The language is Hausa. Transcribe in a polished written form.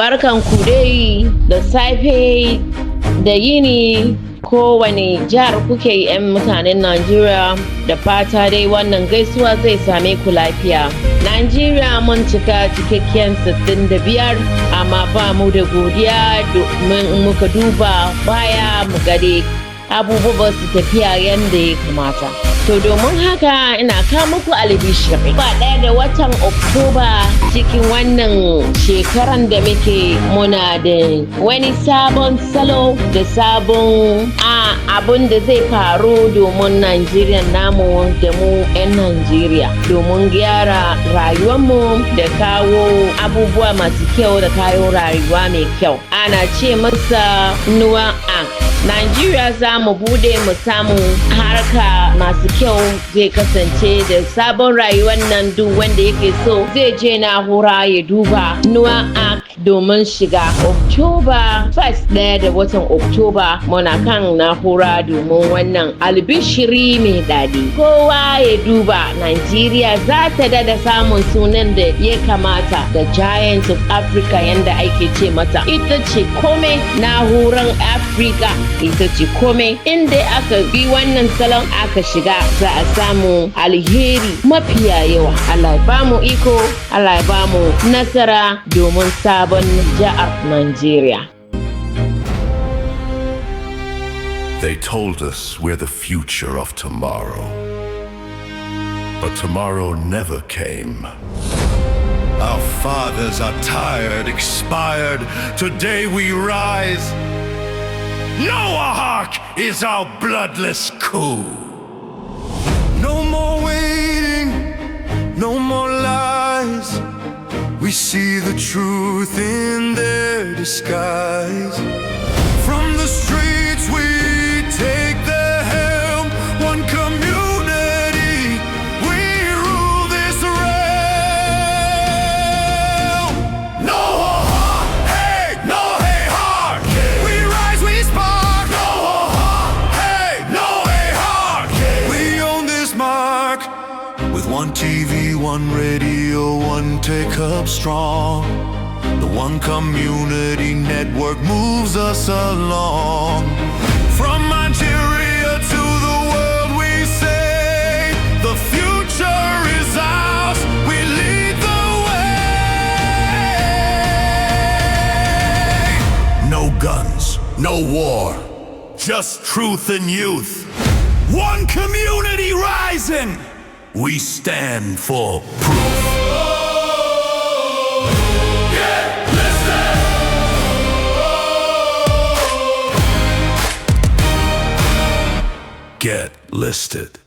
Barkanku dai da safe da yini kowane jihar kuke 'yan mutanen Najeriya da fata dai wannan gaisuwa zai same ku lafiya. Najeriya mun cika cikakken 65 amma ba mu da godiya domin muka duba baya mu gade abubuwa su tafiya yadda ya kamata. To domin haka ina kawo muku albishir ba ɗaya da watan Oktoba cikin wannan shekaran da muke muna da wani sabon salo da sabon abun da zai faru domin Najeriya namu da mu 'yan Najeriya domin gyara rayuwarmu da kawo abubuwa masu kyau da kawo rayuwa mai kyau. Ana ce masa Nuwa Najeriya za mu bude mu samu harka masu kyau zai kasance da sabon rayuwar nan duk wanda yake so zai je na'ura ya duba Nuwa domin shiga Oktoba 1 ɗaya da watan Oktoba muna kan na'ura domin wannan albishiri mai daɗi. Kowa ya duba Najeriya za ta dada samun sunan da ya kamata da Giant of Africa yanda ake ce mata. Ita ce kome na'urar Africa. Ita ce kome inda aka bi wannan salon aka shiga za a samu alheri mafiya yawa. Allah ya bamu iko, Allah ya bamu nasara domin sabon jihar Najeriya. They told us we're the future of tomorrow, but tomorrow never came. Our fathers are tired, expired. Today we rise. Noah Hark is our bloodless coup. No more waiting, no more lies. We see the truth in their disguise. From the streets we take the helm. One community, we rule this realm. Noah Hark, hey, no hey Hark. We rise, we spark. With one TV, one radio, one take-up strong, the one community network moves us along. From Nigeria to the world we say, the future is ours, we lead the way. No guns, no war, just truth and youth. One community rising. We stand for proof. Get listed.